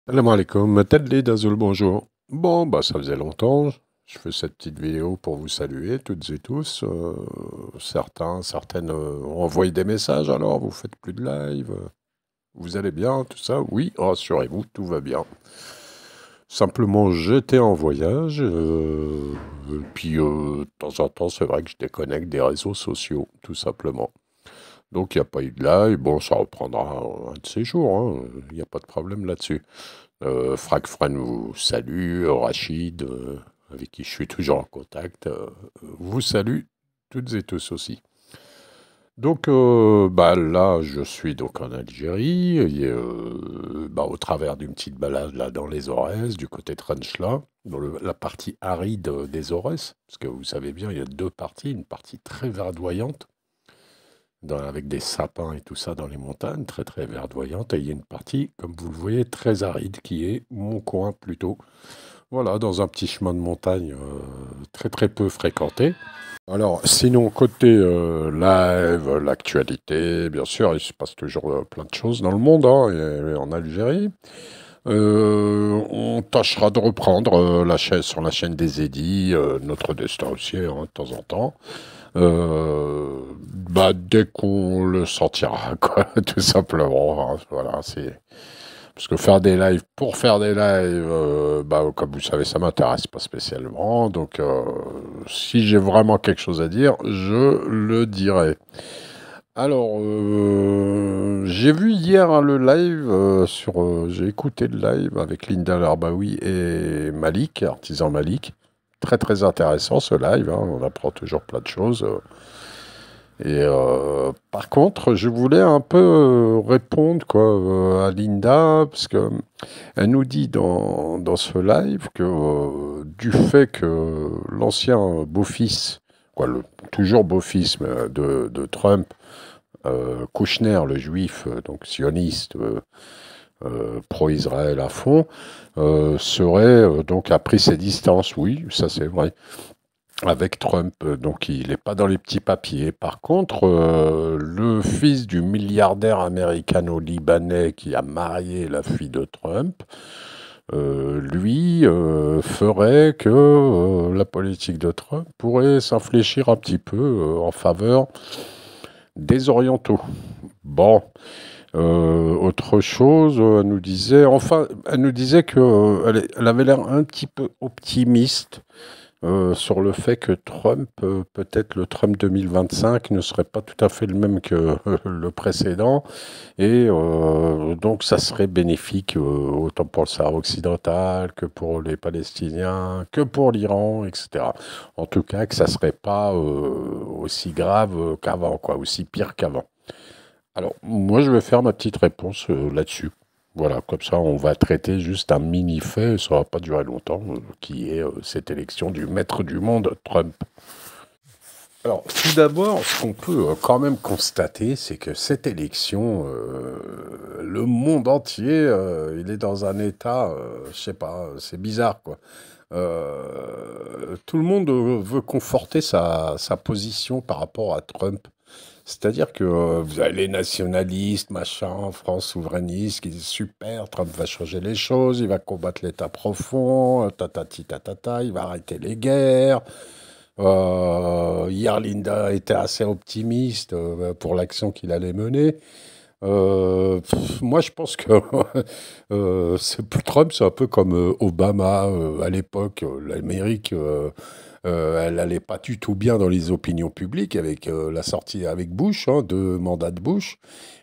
Salam alaikum, Tadli Dazoul, bonjour. Bon, bah ça faisait longtemps, je fais cette petite vidéo pour vous saluer toutes et tous. Certaines ont envoyé des messages, alors vous faites plus de live, vous allez bien, tout ça? Oui, rassurez-vous, tout va bien. Simplement, j'étais en voyage, et puis de temps en temps, c'est vrai que je déconnecte des réseaux sociaux, tout simplement. Donc il n'y a pas eu de live, bon, ça reprendra un de ces jours, hein, il n'y a pas de problème là-dessus. Fragfren vous salue, Rachid, avec qui je suis toujours en contact, vous salue toutes et tous aussi. Donc bah, là, je suis donc en Algérie, et, bah, au travers d'une petite balade là dans les Aurès, du côté de Renchela, dans la partie aride des Aurès, parce que vous savez bien, il y a deux parties, une partie très verdoyante, avec des sapins et tout ça dans les montagnes, très très verdoyante, et il y a une partie, comme vous le voyez, très aride, qui est mon coin plutôt. Voilà, dans un petit chemin de montagne très très peu fréquenté. Alors, sinon, côté live, l'actualité, bien sûr, il se passe toujours plein de choses dans le monde, hein, et en Algérie. On tâchera de reprendre la chaîne, sur la chaîne des Eddy, notre destin aussi, hein, de temps en temps. Bah, dès qu'on le sentira, quoi, tout simplement, hein, voilà, c'est... Parce que faire des lives pour faire des lives, bah, comme vous savez, ça m'intéresse pas spécialement. Donc, si j'ai vraiment quelque chose à dire, je le dirai. Alors, j'ai vu hier hein, le live j'ai écouté le live avec Linda Larbaoui et Malik, artisan Malik. Très très intéressant ce live, hein, on apprend toujours plein de choses. Et par contre, je voulais un peu répondre quoi, à Linda, parce que elle nous dit dans ce live que du fait que l'ancien beau-fils, quoi, toujours beau-fils de Trump, Kouchner, le juif, donc sioniste, pro-Israël à fond, serait donc a pris ses distances, oui, ça c'est vrai, avec Trump, donc il n'est pas dans les petits papiers. Par contre, le fils du milliardaire américano-libanais qui a marié la fille de Trump, lui, ferait que la politique de Trump pourrait s'infléchir un petit peu en faveur des Orientaux. Bon, autre chose, elle nous disait, enfin, elle nous disait que elle avait l'air un petit peu optimiste sur le fait que Trump, peut-être le Trump 2025, ne serait pas tout à fait le même que le précédent, et donc ça serait bénéfique autant pour le Sahara occidental que pour les Palestiniens, que pour l'Iran, etc. En tout cas, que ça serait pas aussi grave qu'avant, quoi, aussi pire qu'avant. Alors, moi, je vais faire ma petite réponse là-dessus. Voilà, comme ça, on va traiter juste un mini-fait, ça va pas durer longtemps, qui est cette élection du maître du monde, Trump. Alors, tout d'abord, ce qu'on peut quand même constater, c'est que cette élection, le monde entier, il est dans un état, je sais pas, c'est bizarre, quoi. Tout le monde veut conforter sa position par rapport à Trump. C'est-à-dire que vous avez les nationalistes, machin, France souverainiste, qui disent super, Trump va changer les choses, il va combattre l'État profond, tatati tatata, il va arrêter les guerres. Hier, Linda était assez optimiste pour l'action qu'il allait mener. Moi, je pense que Trump, c'est un peu comme Obama à l'époque. L'Amérique, elle allait pas du tout bien dans les opinions publiques avec la sortie avec Bush, hein, deux mandats de Bush.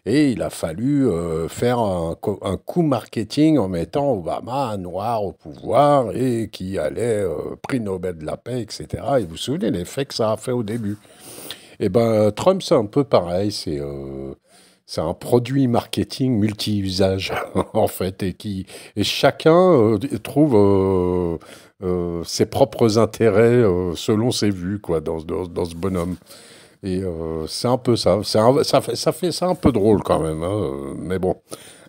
Et il a fallu faire un coup marketing en mettant Obama, un noir au pouvoir, et qui allait prix Nobel de la paix, etc. Et vous vous souvenez l'effet que ça a fait au début. Eh ben, Trump, c'est un peu pareil. C'est un produit marketing multi-usage, en fait, et chacun trouve ses propres intérêts selon ses vues, quoi, dans ce bonhomme. Et c'est un peu ça. Ça fait ça un peu drôle quand même, hein, mais bon.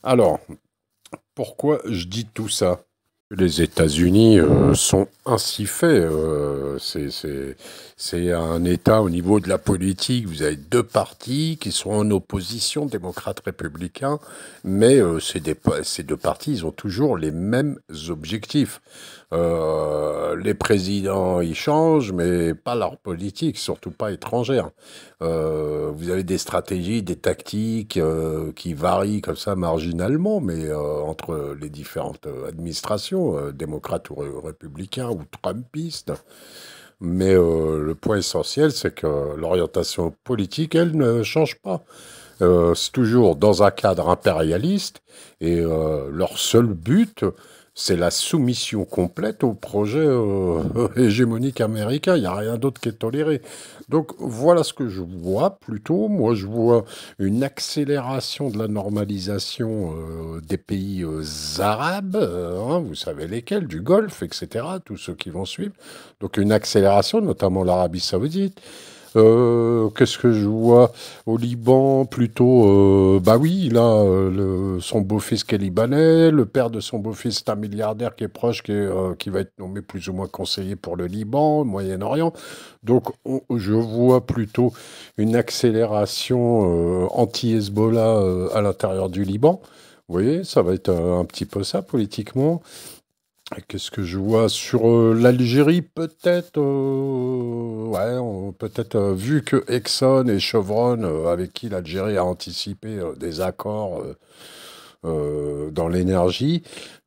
Alors, pourquoi je dis tout ça? Les États-Unis sont ainsi faits. C'est un État au niveau de la politique. Vous avez deux partis qui sont en opposition, démocrates républicains, mais ces deux partis, ils ont toujours les mêmes objectifs. Les présidents, ils changent, mais pas leur politique, surtout pas étrangère. Vous avez des stratégies, des tactiques qui varient comme ça marginalement, mais entre les différentes administrations, démocrates ou républicains ou trumpistes. Mais le point essentiel, c'est que l'orientation politique, elle ne change pas. C'est toujours dans un cadre impérialiste et leur seul but, c'est la soumission complète au projet hégémonique américain. Il n'y a rien d'autre qui est toléré. Donc voilà ce que je vois plutôt. Moi, je vois une accélération de la normalisation des pays arabes, hein, vous savez lesquels, du Golfe, etc., tous ceux qui vont suivre. Donc une accélération, notamment l'Arabie saoudite. Qu'est-ce que je vois au Liban? Plutôt, bah oui, il a son beau-fils qui est libanais, le père de son beau-fils est un milliardaire qui est proche, qui va être nommé plus ou moins conseiller pour le Liban, le Moyen-Orient. Donc je vois plutôt une accélération anti-Hezbollah à l'intérieur du Liban. Vous voyez, ça va être un petit peu ça politiquement. Qu'est-ce que je vois sur l'Algérie? Peut-être, ouais, peut-être vu que Exxon et Chevron, avec qui l'Algérie a anticipé des accords dans l'énergie,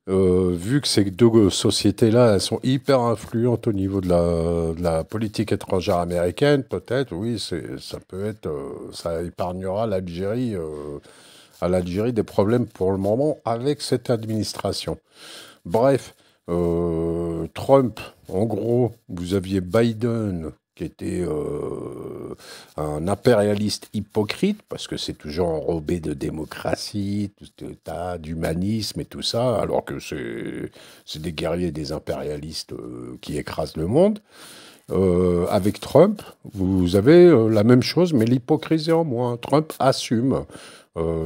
vu que ces deux sociétés-là, elles sont hyper influentes au niveau de la politique étrangère américaine, peut-être, oui, ça peut être, ça épargnera à l'Algérie des problèmes pour le moment avec cette administration. Bref, Trump, en gros, vous aviez Biden qui était un impérialiste hypocrite, parce que c'est toujours enrobé de démocratie, d'humanisme et tout ça, alors que c'est des guerriers, des impérialistes qui écrasent le monde. Avec Trump, vous avez la même chose, mais l'hypocrisie en moins. Trump assume.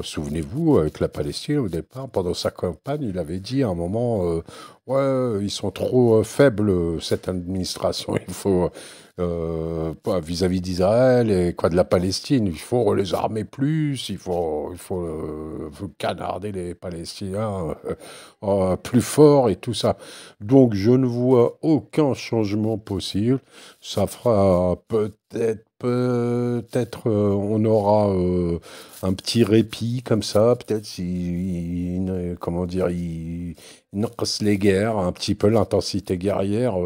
Souvenez-vous, avec la Palestine, au départ, pendant sa campagne, il avait dit à un moment, ouais, ils sont trop faibles, cette administration, il faut, vis-à-vis d'Israël et quoi de la Palestine, il faut les armer plus, faut canarder les Palestiniens plus fort et tout ça. Donc je ne vois aucun changement possible. Ça fera peut-être, on aura un petit répit comme ça, peut-être comment dire, il naqas les guerres, un petit peu l'intensité guerrière,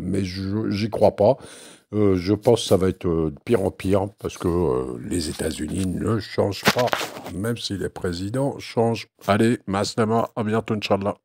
mais j'y crois pas. Je pense que ça va être de pire en pire parce que les États-Unis ne changent pas, même si les présidents changent. Allez, Maslama, à bientôt, Inch'Allah.